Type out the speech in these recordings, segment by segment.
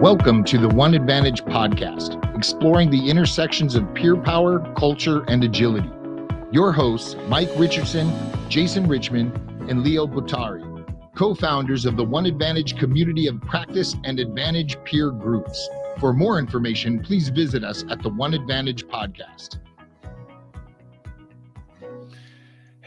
Welcome to the One Advantage podcast, exploring the intersections of peer power, culture, and agility. Your hosts, Mike Richardson, Jason Richmond, and Leo Bottary, co-founders of the One Advantage community of practice and advantage peer groups. For more information, please visit us at the One Advantage podcast.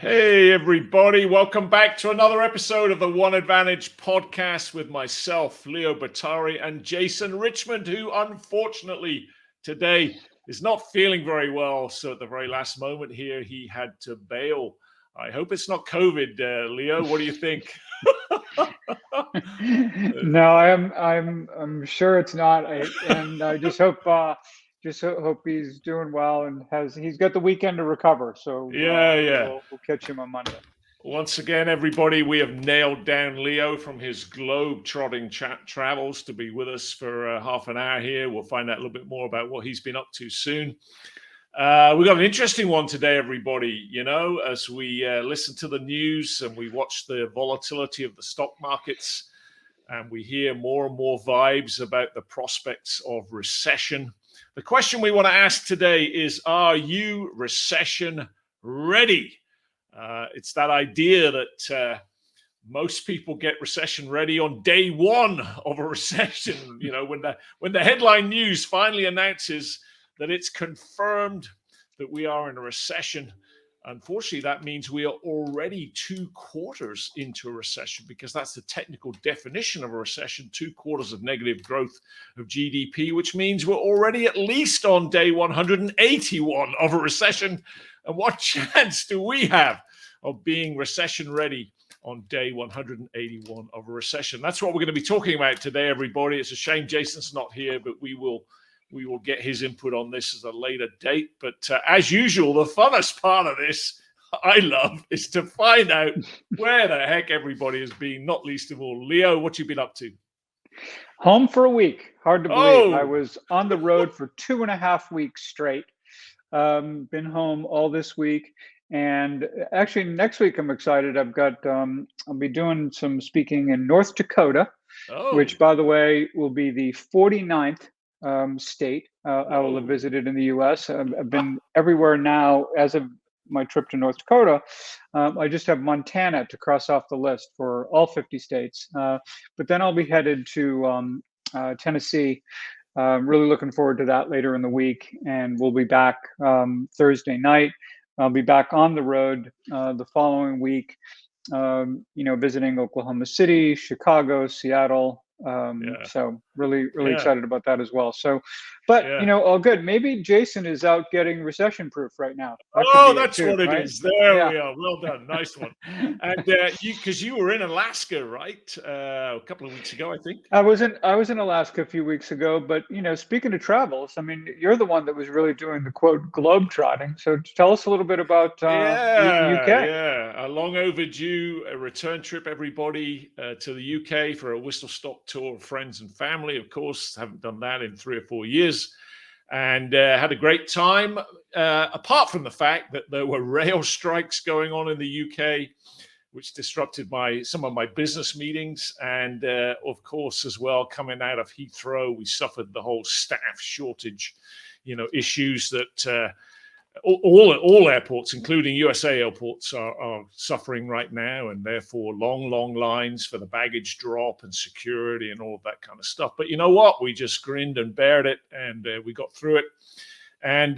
Hey everybody, welcome back to another episode of the One Advantage podcast with myself, Leo Bottary, and Jason Richmond, who unfortunately today is not feeling very well. So at the very last moment here, he had to bail. I hope it's not COVID, Leo. What do you think? No, I'm sure it's not. I just hope he's doing well and he's got the weekend to recover. So we'll catch him on Monday. Once again, everybody, we have nailed down Leo from his globe-trotting travels to be with us for half an hour here. We'll find out a little bit more about what he's been up to soon. We've got an interesting one today, everybody. You know, as we listen to the news and we watch the volatility of the stock markets, and we hear more and more vibes about the prospects of recession. The question we want to ask today is, are you recession ready? It's that idea that most people get recession ready on day one of a recession. You know, when the headline news finally announces that it's confirmed that we are in a recession. Unfortunately, that means we are already 2 quarters into a recession, because that's the technical definition of a recession, 2 quarters of negative growth of GDP, which means we're already at least on day 181 of a recession. And what chance do we have of being recession ready on day 181 of a recession? That's what we're going to be talking about today, everybody. It's a shame Jason's not here, but we will get his input on this at a later date. But as usual, the funnest part of this, I love, is to find out where the heck everybody has been, not least of all. Leo, what you been up to? Home for a week. Hard to believe. I was on the road for 2.5 weeks straight. Been home all this week. And actually, next week I'm excited. I've got, I'll be doing some speaking in North Dakota, which, by the way, will be the 49th state I will have visited in the U.S. I've been everywhere now as of my trip to North Dakota. I just have Montana to cross off the list for all 50 states. But then I'll be headed to Tennessee. Really looking forward to that later in the week. And we'll be back Thursday night. I'll be back on the road the following week, visiting Oklahoma City, Chicago, Seattle. So really excited about that as well. So, but all good. Maybe Jason is out getting recession proof right now. That's what it is. There we are. Well done. Nice one. And because you were in Alaska, right? A couple of weeks ago, I think. I was in Alaska a few weeks ago, but speaking of travels, I mean, you're the one that was really doing the quote globe trotting. So tell us a little bit about the UK. Yeah, a long overdue return trip, everybody, to the UK for a whistle-stop tour of friends and family. Of course, haven't done that in 3 or 4 years, and had a great time, apart from the fact that there were rail strikes going on in the UK, which disrupted some of my business meetings. And of course, as well, coming out of Heathrow, we suffered the whole staff shortage, issues that all airports, including USA airports, are suffering right now, and therefore long lines for the baggage drop and security and all of that kind of stuff. But you know what? We just grinned and bared it, and we got through it. And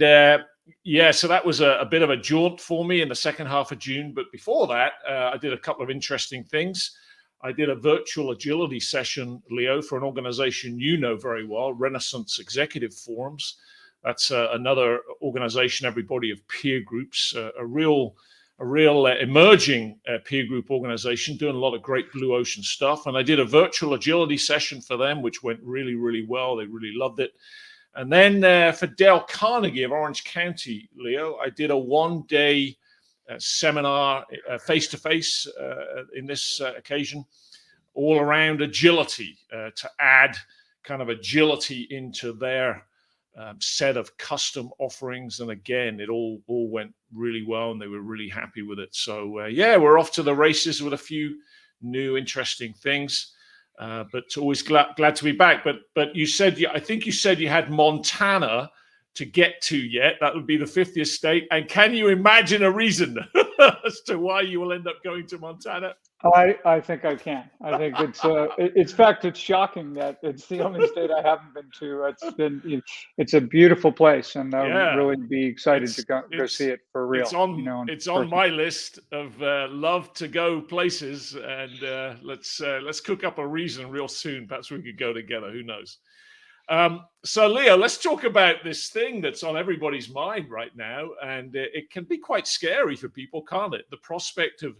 so that was a bit of a jaunt for me in the second half of June. But before that, I did a couple of interesting things. I did a virtual agility session, Leo, for an organization you know very well, Renaissance Executive Forums. That's another organization, everybody, of peer groups, a real emerging peer group organization doing a lot of great blue ocean stuff. And I did a virtual agility session for them, which went really, really well. They really loved it. And then for Dale Carnegie of Orange County, Leo, I did a 1-day seminar face-to-face in this occasion, all around agility, to add kind of agility into their set of custom offerings. And again, it all went really well, and they were really happy with it. So we're off to the races with a few new interesting things. But always glad to be back. But you said, I think you said you had Montana to get to yet. That would be the 50th state. And can you imagine a reason as to why you will end up going to Montana? I think I can. I think in fact, it's shocking that it's the only state I haven't been to. It's a beautiful place, and I would really be excited to go see it for real. It's on my list of love to go places, and let's cook up a reason real soon. Perhaps we could go together. Who knows? So Leo, let's talk about this thing that's on everybody's mind right now, and it can be quite scary for people, can't it? The prospect of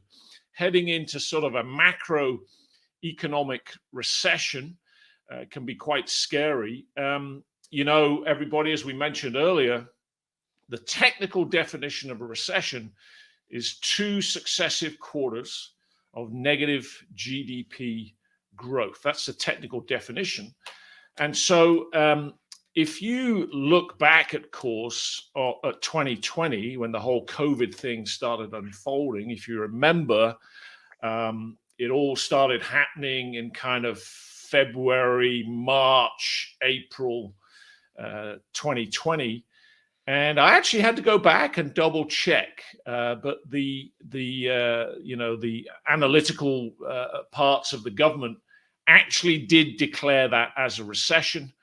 heading into sort of a macroeconomic recession can be quite scary. Everybody, as we mentioned earlier, the technical definition of a recession is 2 successive quarters of negative GDP growth. That's the technical definition. And so if you look back at 2020, when the whole COVID thing started unfolding, if you remember, it all started happening in kind of February, March, April 2020. And I actually had to go back and double check, but the analytical parts of the government actually did declare that as a recession,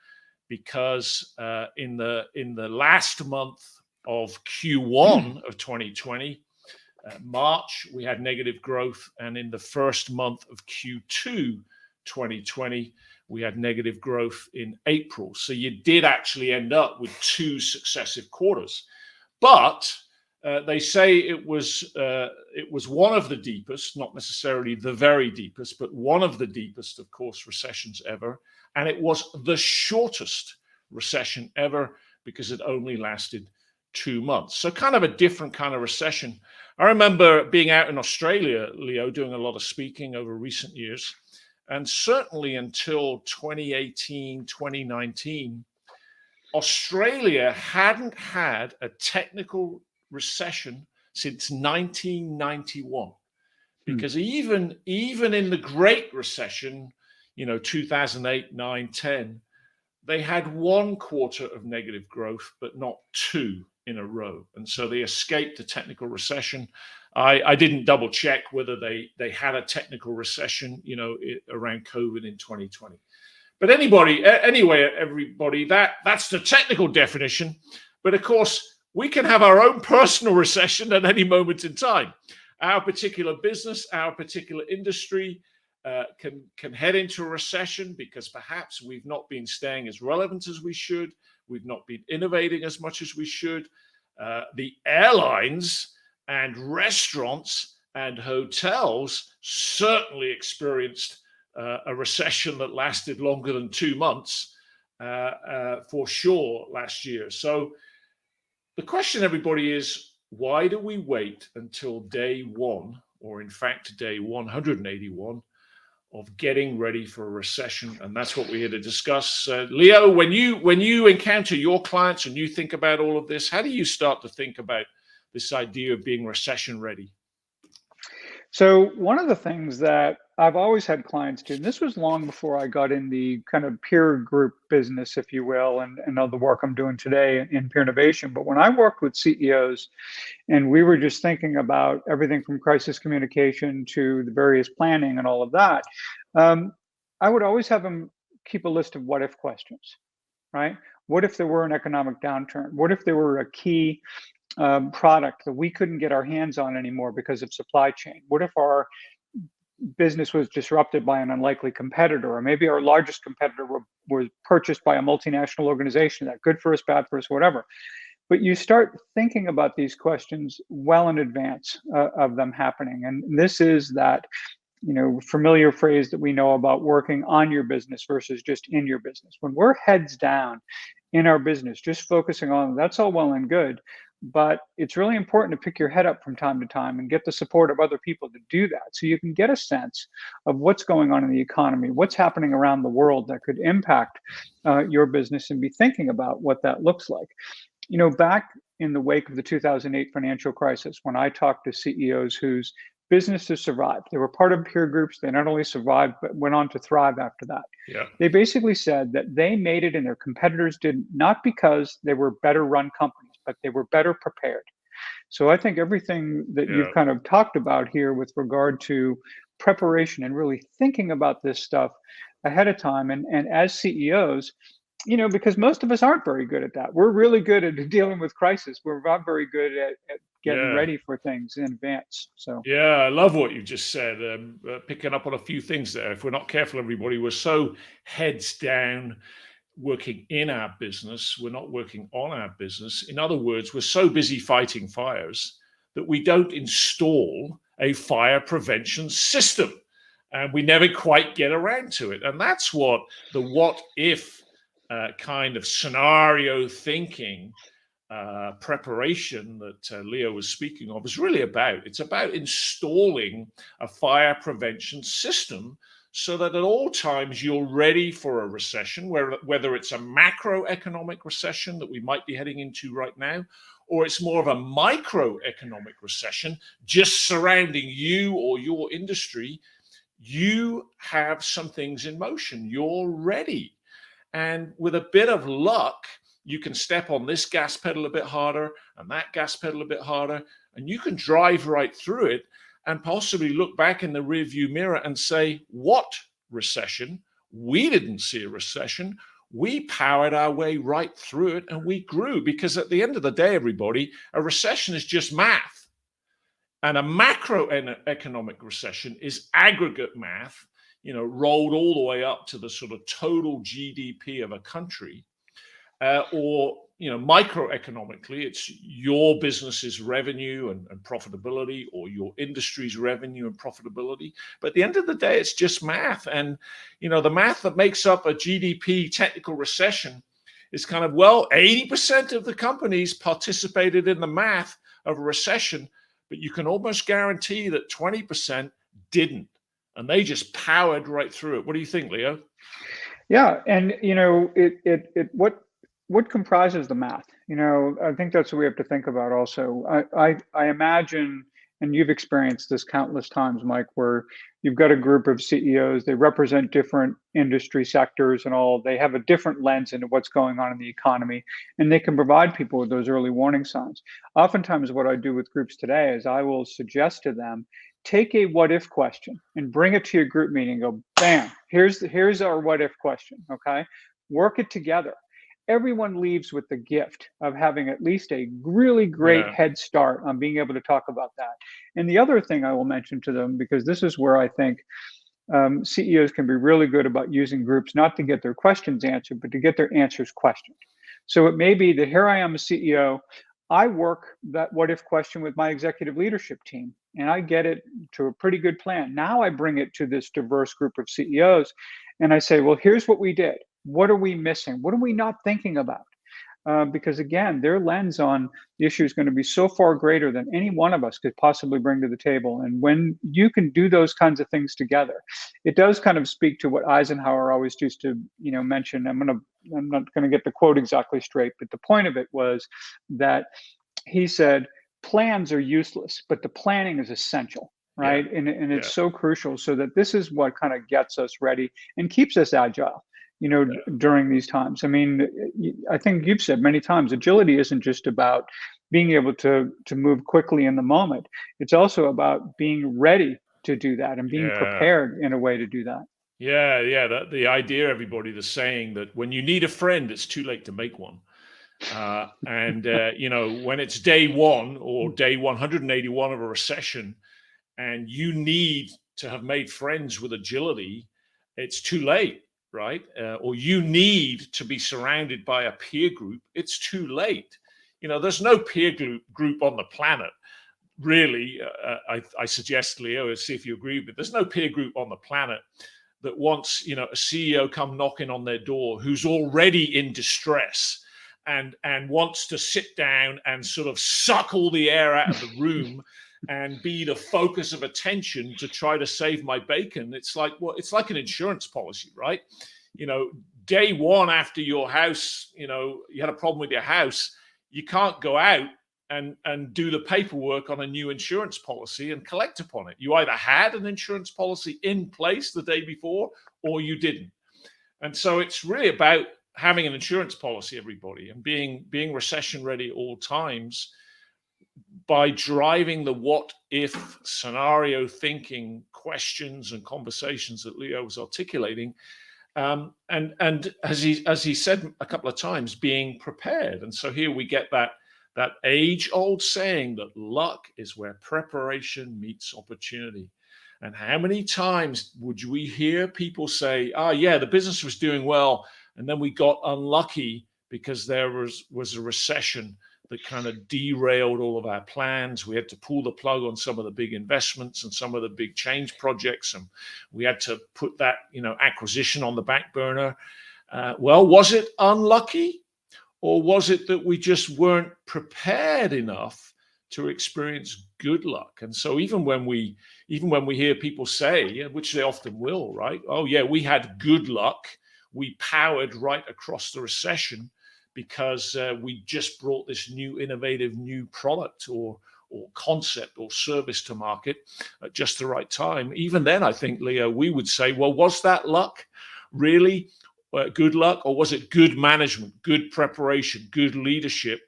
because in the last month of Q1 of 2020, March, we had negative growth, and in the first month of Q2 2020, we had negative growth in April. So you did actually end up with 2 successive quarters, but they say it was one of the deepest, not necessarily the very deepest, but one of the deepest, of course, recessions ever. And it was the shortest recession ever because it only lasted 2 months. So kind of a different kind of recession. I remember being out in Australia, Leo, doing a lot of speaking over recent years. And certainly until 2018, 2019, Australia hadn't had a technical recession since 1991, because even in the Great Recession, 2008, 9, 10, they had 1 quarter of negative growth, but not 2 in a row. And so they escaped a technical recession. I didn't double check whether they had a technical recession, around COVID in 2020. But anyway, everybody, that's the technical definition. But of course, we can have our own personal recession at any moment in time. Our particular business, our particular industry can head into a recession because perhaps we've not been staying as relevant as we should. We've not been innovating as much as we should. The airlines and restaurants and hotels certainly experienced a recession that lasted longer than 2 months, for sure, last year. So the question, everybody, is why do we wait until day 1, or in fact day 181, of getting ready for a recession? And that's what we're here to discuss. Leo, when you encounter your clients and you think about all of this, how do you start to think about this idea of being recession ready? So one of the things that I've always had clients do, and this was long before I got in the kind of peer group business, if you will, and all the work I'm doing today in peer innovation. But when I worked with CEOs and we were just thinking about everything from crisis communication to the various planning and all of that, I would always have them keep a list of what if questions, right? What if there were an economic downturn? What if there were a key product that we couldn't get our hands on anymore because of supply chain? What if our business was disrupted by an unlikely competitor, or maybe our largest competitor was purchased by a multinational organization? That good for us, bad for us, whatever. But you start thinking about these questions well in advance of them happening. And this is that familiar phrase that we know about working on your business versus just in your business. When we're heads down in our business, just focusing on that's all well and good. But it's really important to pick your head up from time to time and get the support of other people to do that, so you can get a sense of what's going on in the economy, what's happening around the world that could impact your business, and be thinking about what that looks like. Back in the wake of the 2008 financial crisis, when I talked to CEOs whose businesses survived. They were part of peer groups. They not only survived, but went on to thrive after that. Yeah. They basically said that they made it and their competitors didn't, not because they were better run companies, but they were better prepared. So I think everything that you've Yeah. kind of talked about here with regard to preparation and really thinking about this stuff ahead of time, and as CEOs, because most of us aren't very good at that. We're really good at dealing with crisis. We're not very good at getting Yeah. ready for things in advance. So Yeah, I love what you just said. Picking up on a few things there. If we're not careful, everybody, we're so heads down working in our business. We're not working on our business. In other words, we're so busy fighting fires that we don't install a fire prevention system. And we never quite get around to it. And that's what the what if kind of scenario thinking preparation that Leo was speaking of is really about. It's about installing a fire prevention system so that at all times you're ready for a recession, whether it's a macroeconomic recession that we might be heading into right now, or it's more of a microeconomic recession just surrounding you or your industry. You have some things in motion. You're ready. And with a bit of luck, you can step on this gas pedal a bit harder and that gas pedal a bit harder, and you can drive right through it and possibly look back in the rearview mirror and say, what recession? We didn't see a recession. We powered our way right through it and we grew, because at the end of the day, everybody, a recession is just math. And a macroeconomic recession is aggregate math, rolled all the way up to the sort of total GDP of a country. Or microeconomically, it's your business's revenue and profitability, or your industry's revenue and profitability. But at the end of the day, it's just math. And, the math that makes up a GDP technical recession is kind of, 80% of the companies participated in the math of a recession, but you can almost guarantee that 20% didn't. And they just powered right through it. What do you think, Leo? yeah, and what comprises the math? I think that's what we have to think about also. I imagine, and you've experienced this countless times, Mike, where you've got a group of CEOs, they represent different industry sectors and all, they have a different lens into what's going on in the economy, and they can provide people with those early warning signs. Oftentimes what I do with groups today is I will suggest to them, take a what if question and bring it to your group meeting and go, bam, here's our what if question, okay? Work it together. Everyone leaves with the gift of having at least a really great head start on being able to talk about that. And the other thing I will mention to them, because this is where I think CEOs can be really good about using groups, not to get their questions answered, but to get their answers questioned. So it may be that here I am a CEO, I work that what if question with my executive leadership team, and I get it to a pretty good plan. Now I bring it to this diverse group of CEOs and I say, well, here's what we did. What are we missing? What are we not thinking about? Because again, their lens on the issue is going to be so far greater than any one of us could possibly bring to the table. And when you can do those kinds of things together, it does kind of speak to what Eisenhower always used to, mention. I'm not going to get the quote exactly straight, but the point of it was that he said, plans are useless, but the planning is essential. Right. Yeah. And it's so crucial, so that this is what kind of gets us ready and keeps us agile, during these times. I mean, I think you've said many times, agility isn't just about being able to move quickly in the moment. It's also about being ready to do that and being prepared in a way to do that. Yeah. The idea, everybody, the saying that when you need a friend, it's too late to make one. When it's day one or day 181 of a recession, and you need to have made friends with agility, it's too late, right? Or you need to be surrounded by a peer group, it's too late. There's no peer group on the planet, really. I suggest, Leo, see if you agree, but there's no peer group on the planet that wants, a CEO come knocking on their door who's already in distress and wants to sit down and sort of suck all the air out of the room and be the focus of attention to try to save my bacon. It's like an insurance policy, right? Day one after your house, you had a problem with your house, you can't go out and do the paperwork on a new insurance policy and collect upon it. You either had an insurance policy in place the day before or you didn't. And so it's really about having an insurance policy, everybody, and being recession ready at all times by driving the what if scenario thinking questions and conversations that Leo was articulating. And as he said a couple of times, being prepared. And so here we get that age-old saying that luck is where preparation meets opportunity. And how many times would we hear people say, yeah, the business was doing well, and then we got unlucky because there was a recession that kind of derailed all of our plans. We had to pull the plug on some of the big investments and some of the big change projects, and we had to put that, acquisition on the back burner. Well, was it unlucky, or was it that we just weren't prepared enough to experience good luck? And so even when we hear people say, which they often will, right? Oh yeah, we had good luck. We powered right across the recession because we just brought this new innovative new product or concept or service to market at just the right time. Even then, I think, Leo, we would say, well, was that luck really good luck, or was it good management, good preparation, good leadership,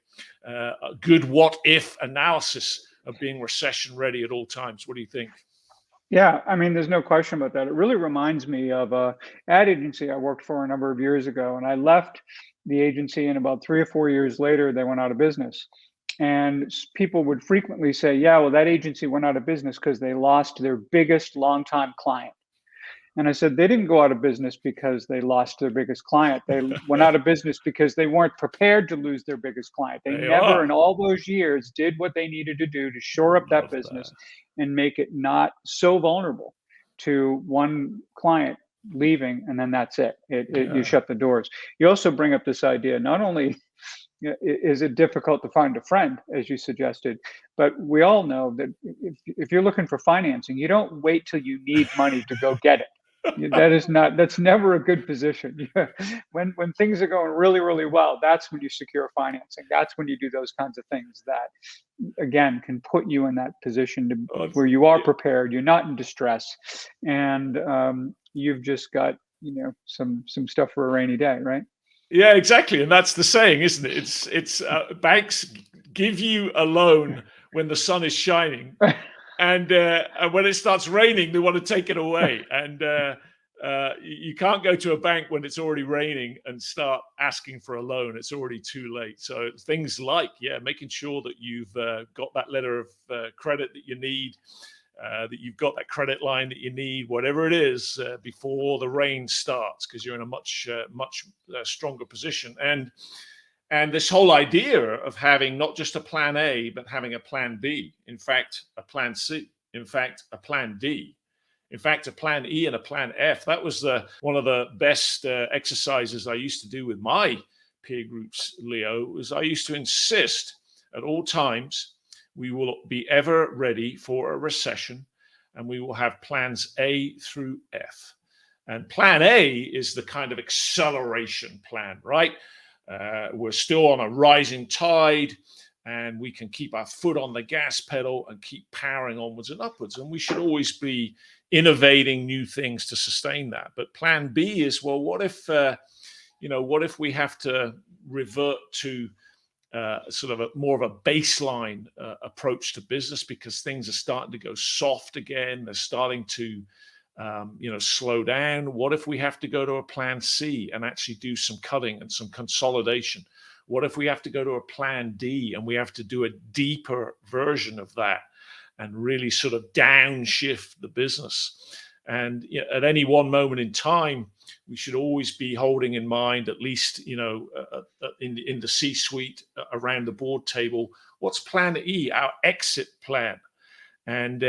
a good what if analysis of being recession ready at all times? What do you think? Yeah, I mean, there's no question about that. It really reminds me of a ad agency I worked for a number of years ago, and I left the agency, and about 3 or 4 years later, they went out of business. And people would frequently say, yeah, well, that agency went out of business because they lost their biggest longtime client. And I said, they didn't go out of business because they lost their biggest client. They went out of business because they weren't prepared to lose their biggest client. They never in all those years did what they needed to do to shore up that business and make it not so vulnerable to one client leaving, and then that's it. You shut the doors. You also bring up this idea, not only is it difficult to find a friend, as you suggested, but we all know that if you're looking for financing, you don't wait till you need money to go get it. That's never a good position. When things are going really, really well, that's when you secure financing. That's when you do those kinds of things that, again, can put you in that position where you are prepared, you're not in distress, and you've just got some stuff for a rainy day, right? Yeah, exactly. And that's the saying, isn't it? It's banks give you a loan when the sun is shining. And when it starts raining, they want to take it away. And you can't go to a bank when it's already raining and start asking for a loan. It's already too late. So things like, making sure that you've got that letter of credit that you need, that you've got that credit line that you need, whatever it is, before the rain starts, because you're in a much stronger position. And this whole idea of having not just a plan A, but having a plan B, in fact, a plan C, in fact, a plan D, in fact, a plan E and a plan F. That was one of the best exercises I used to do with my peer groups, Leo, was I used to insist at all times we will be ever ready for a recession, and we will have plans A through F. And plan A is the kind of acceleration plan, right? We're still on a rising tide, and we can keep our foot on the gas pedal and keep powering onwards and upwards. And we should always be innovating new things to sustain that. But plan B is, well, what if we have to revert to sort of more of a baseline approach to business because things are starting to go soft again. They're starting to slow down. What if we have to go to a plan C and actually do some cutting and some consolidation? What if we have to go to a plan D and we have to do a deeper version of that and really sort of downshift the business? And at any one moment in time, we should always be holding in mind, at least, in the C-suite, around the board table, what's plan E, our exit plan? And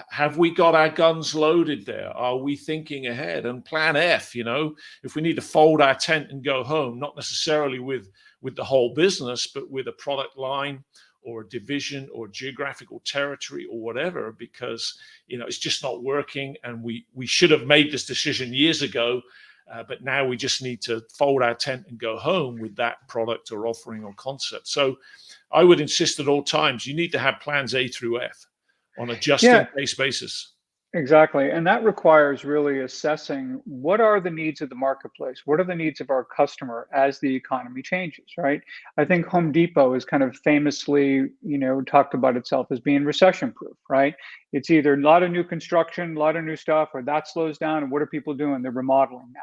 have we got our guns loaded there? Are we thinking ahead? And plan F, if we need to fold our tent and go home, not necessarily with the whole business, but with a product line or a division or geographical territory or whatever, because it's just not working, and we should have made this decision years ago, But now we just need to fold our tent and go home with that product or offering or concept. So I would insist at all times, you need to have plans A through F on a just-in-case basis. Exactly. And that requires really assessing what are the needs of the marketplace? What are the needs of our customer as the economy changes, right? I think Home Depot is kind of famously, talked about itself as being recession proof, right? It's either a lot of new construction, a lot of new stuff, or that slows down. And what are people doing? They're remodeling now.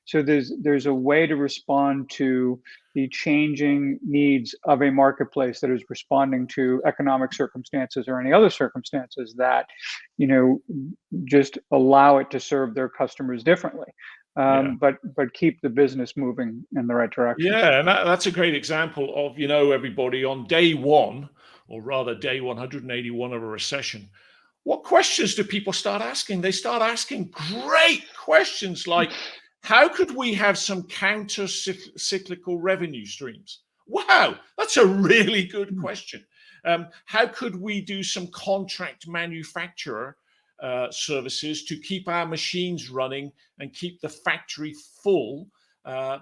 So there's a way to respond to the changing needs of a marketplace that is responding to economic circumstances or any other circumstances that, just allow it to serve their customers differently, but keep the business moving in the right direction. Yeah, and that's a great example of, everybody on day one, or rather day 181 of a recession. What questions do people start asking? They start asking great questions like, how could we have some counter-cyclical revenue streams? Wow, that's a really good question. How could we do some contract manufacturer services to keep our machines running and keep the factory full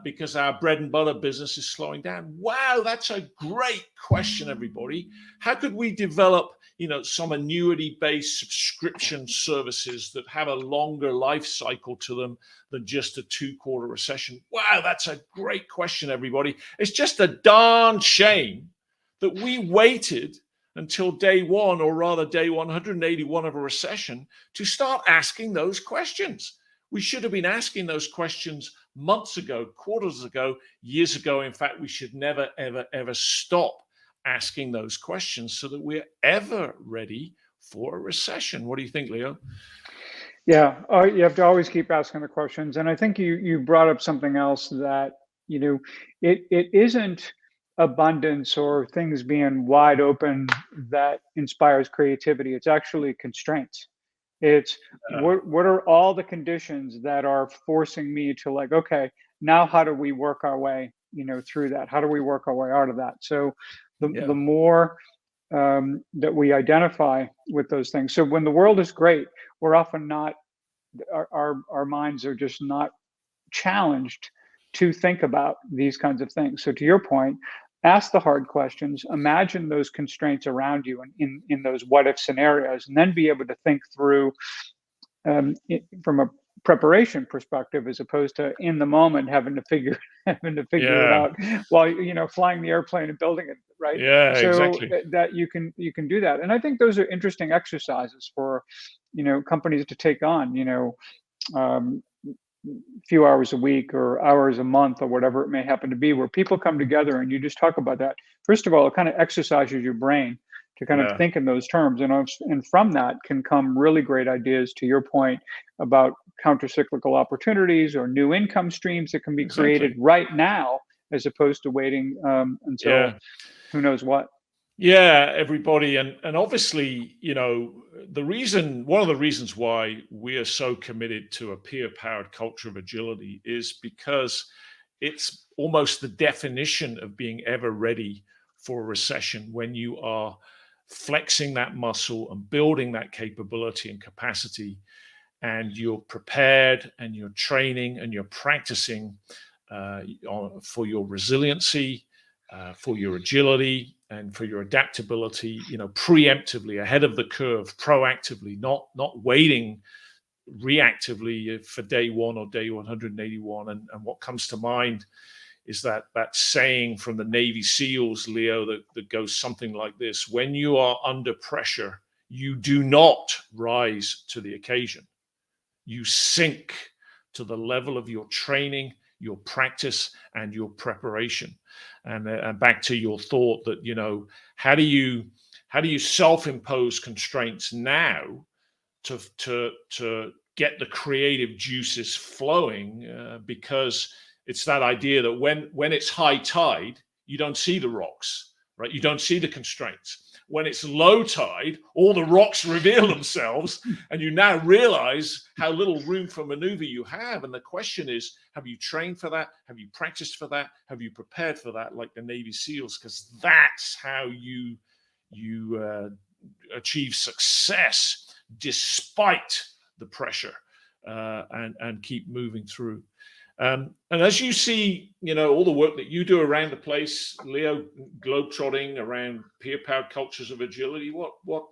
because our bread and butter business is slowing down? Wow, that's a great question, everybody. How could we develop, some annuity-based subscription services that have a longer life cycle to them than just a 2-quarter recession? Wow, that's a great question, everybody. It's just a darn shame that we waited until day one, or rather day 181 of a recession, to start asking those questions. We should have been asking those questions months ago, quarters ago, years ago. In fact, we should never, ever, ever stop asking those questions so that we're ever ready for a recession. What do you think, Leo? Yeah, you have to always keep asking the questions. And I think you brought up something else that, it isn't abundance or things being wide open that inspires creativity. It's actually constraints. It's what are all the conditions that are forcing me to, like, okay, now how do we work our way, through that? How do we work our way out of that? So the more that we identify with those things. So when the world is great, we're often not, our minds are just not challenged to think about these kinds of things. So to your point, ask the hard questions, imagine those constraints around you in those what if scenarios, and then be able to think through from a preparation perspective, as opposed to in the moment having to figure it out while flying the airplane and building it, right? So exactly. that you can do that. And I think those are interesting exercises for companies to take on, few hours a week or hours a month or whatever it may happen to be, where people come together and you just talk about that. First of all, it kind of exercises your brain to kind of think in those terms. And from that can come really great ideas, to your point, about counter-cyclical opportunities or new income streams that can be created right now, as opposed to waiting until who knows what. Yeah, everybody. And obviously, one of the reasons why we are so committed to a peer-powered culture of agility is because it's almost the definition of being ever ready for a recession, when you are flexing that muscle and building that capability and capacity, and you're prepared and you're training and you're practicing for your resiliency, for your agility, and for your adaptability, preemptively, ahead of the curve, proactively, not waiting reactively for day one or day 181. And what comes to mind is that saying from the Navy SEALs, Leo, that goes something like this: when you are under pressure, you do not rise to the occasion. You sink to the level of your training, your practice, and your preparation. And back to your thought that, how do you self-impose constraints now to get the creative juices flowing? Because it's that idea that when it's high tide, you don't see the rocks, right? You don't see the constraints. When it's low tide, all the rocks reveal themselves, and you now realize how little room for maneuver you have. And the question is, have you trained for that? Have you practiced for that? Have you prepared for that, like the Navy SEALs? Because that's how you achieve success despite the pressure, and keep moving through. And as you see, all the work that you do around the place, Leo, globetrotting around peer-powered cultures of agility, what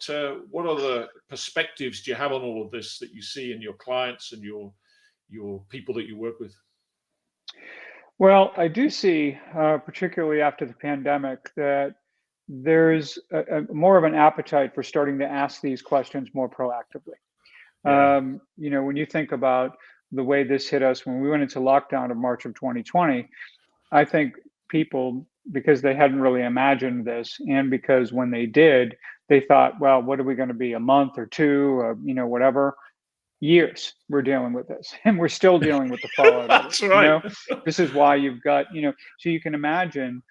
are the perspectives do you have on all of this that you see in your clients and your people that you work with? Well, I do see, particularly after the pandemic, that there's more of an appetite for starting to ask these questions more proactively. Yeah, When you think about the way this hit us when we went into lockdown in March of 2020, I think people, because they hadn't really imagined this, and because when they did, they thought, well, what are we going to be, a month or two, whatever. Years we're dealing with this, and we're still dealing with the fallout of it. that's right. This is why you've got, so you can imagine.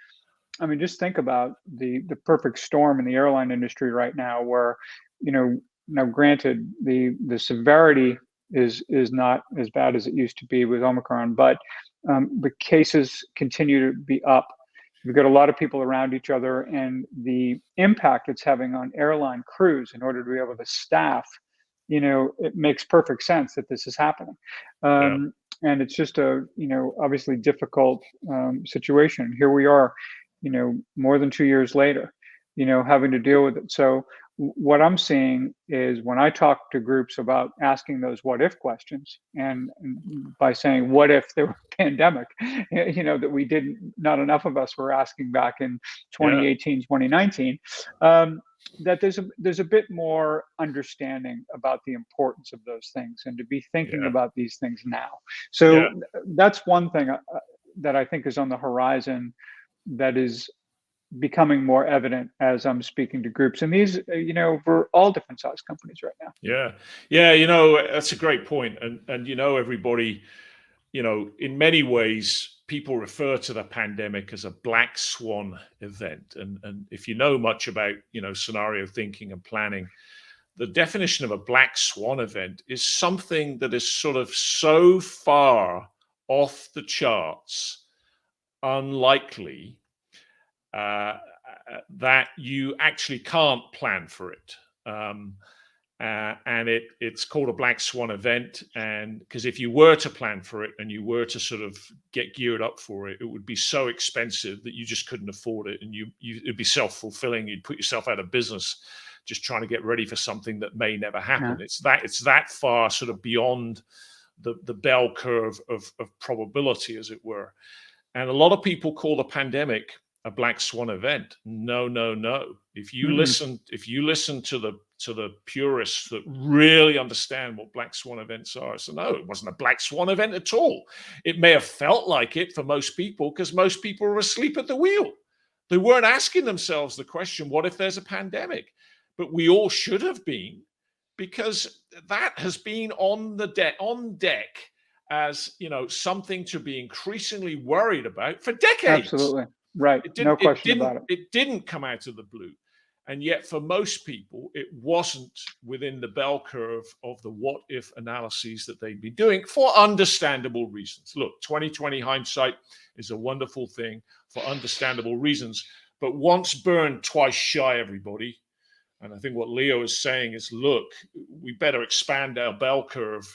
I mean, just think about the perfect storm in the airline industry right now, where, now granted, the severity is not as bad as it used to be with Omicron, but the cases continue to be up. We've got a lot of people around each other, and the impact it's having on airline crews in order to be able to staff, it makes perfect sense that this is happening. Yeah, And it's just a, obviously difficult situation. Here we are, more than 2 years later, having to deal with it. So what I'm seeing is when I talk to groups about asking those what if questions, and by saying, what if there were a pandemic, that we didn't, not enough of us were asking back in yeah, 2018, 2019, that there's a bit more understanding about the importance of those things and to be thinking yeah, about these things now. yeah. So that's one thing that I think is on the horizon that is becoming more evident as I'm speaking to groups. And these, for all different size companies right now. Yeah, that's a great point. And everybody, in many ways, people refer to the pandemic as a black swan event. And if you know much about, scenario thinking and planning, the definition of a black swan event is something that is sort of so far off the charts, unlikely, uh, that you actually can't plan for it. And it's called a black swan event. And because if you were to plan for it and you were to sort of get geared up for it, it would be so expensive that you just couldn't afford it. And it'd be self-fulfilling. You'd put yourself out of business just trying to get ready for something that may never happen. Yeah. It's that far sort of beyond the bell curve of probability, as it were. And a lot of people call the pandemic a black swan event. No, no, no. If you listen to the purists that really understand what black swan events are, so no, it wasn't a black swan event at all. It may have felt like it for most people because most people were asleep at the wheel. They weren't asking themselves the question, what if there's a pandemic? But we all should have been, because that has been on deck as something to be increasingly worried about for decades. Absolutely. Right. No question about it. It didn't come out of the blue. And yet for most people, it wasn't within the bell curve of the what if analyses that they'd be doing for understandable reasons. Look, 2020 hindsight is a wonderful thing for understandable reasons, but once burned, twice shy, everybody. And I think what Leo is saying is, look, we better expand our bell curve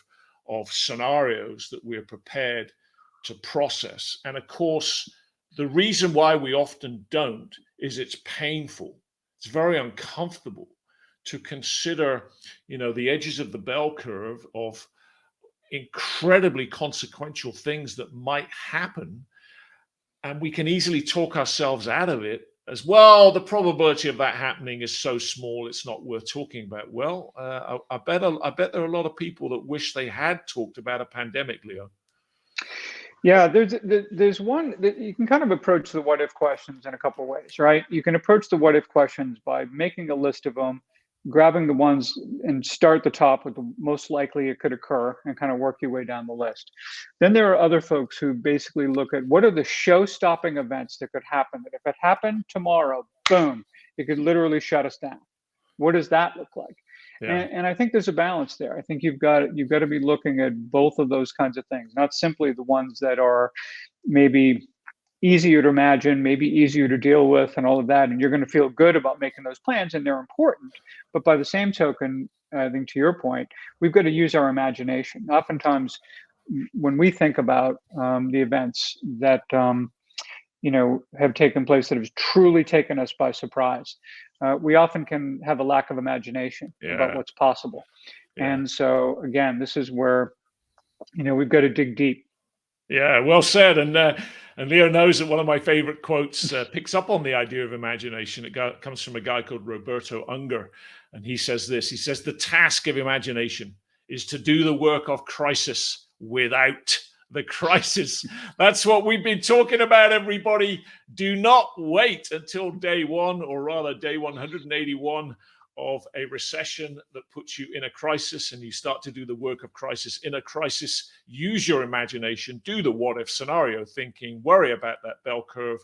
of scenarios that we're prepared to process. And of course, the reason why we often don't is it's painful. It's very uncomfortable to consider, the edges of the bell curve of incredibly consequential things that might happen. And we can easily talk ourselves out of it as well. The probability of that happening is so small, it's not worth talking about. Well, I bet there are a lot of people that wish they had talked about a pandemic, Leo. Yeah, there's one that you can kind of approach the what if questions in a couple of ways, right? You can approach the what if questions by making a list of them, grabbing the ones and start the top with the most likely it could occur and kind of work your way down the list. Then there are other folks who basically look at what are the show-stopping events that could happen, that if it happened tomorrow, boom, it could literally shut us down. What does that look like? Yeah. And I think there's a balance there. I think you've got to be looking at both of those kinds of things, not simply the ones that are maybe easier to imagine, maybe easier to deal with, and all of that. And you're going to feel good about making those plans, and they're important. But by the same token, I think to your point, we've got to use our imagination. Oftentimes, when we think about the events that have taken place that have truly taken us by surprise, we often can have a lack of imagination about what's possible. And so again, this is where we've got to dig deep. Yeah, well said. And Leo knows that one of my favorite quotes picks up on the idea of imagination. It comes from a guy called Roberto Unger. And he says this, he says, the task of imagination is to do the work of crisis without the crisis. That's what we've been talking about, everybody. Do not wait until day one, or rather day 181 of a recession that puts you in a crisis, and you start to do the work of crisis in a crisis. Use your imagination, do the what if scenario thinking, worry about that bell curve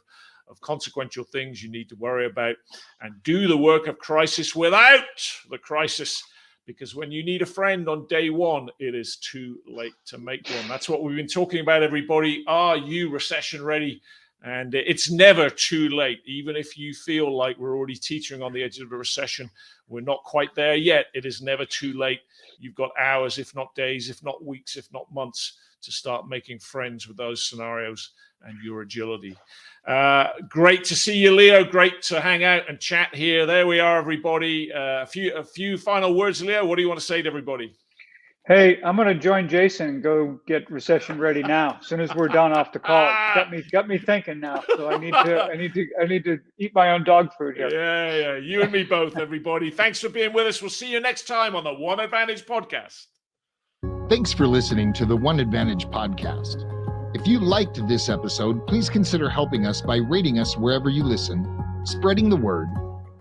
of consequential things you need to worry about, and do the work of crisis without the crisis. Because when you need a friend on day one, it is too late to make one. That's what we've been talking about, everybody. Are you recession ready? And it's never too late. Even if you feel like we're already teetering on the edge of a recession, we're not quite there yet. It is never too late. You've got hours, if not days, if not weeks, if not months, to start making friends with those scenarios and your agility. Great to see you, Leo. Great to hang out and chat here. There we are, everybody. A few final words, Leo. What do you want to say to everybody? Hey, I'm going to join Jason and go get recession ready now. As soon as we're done off the call, got me thinking now. So I need to eat my own dog food here. Yeah. You and me both, everybody. Thanks for being with us. We'll see you next time on the One Advantage podcast. Thanks for listening to the One Advantage podcast. If you liked this episode, please consider helping us by rating us wherever you listen, spreading the word,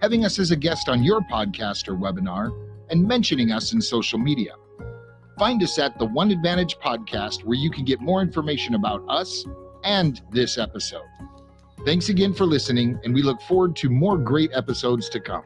having us as a guest on your podcast or webinar, and mentioning us in social media. Find us at the One Advantage podcast, where you can get more information about us and this episode. Thanks again for listening, and we look forward to more great episodes to come.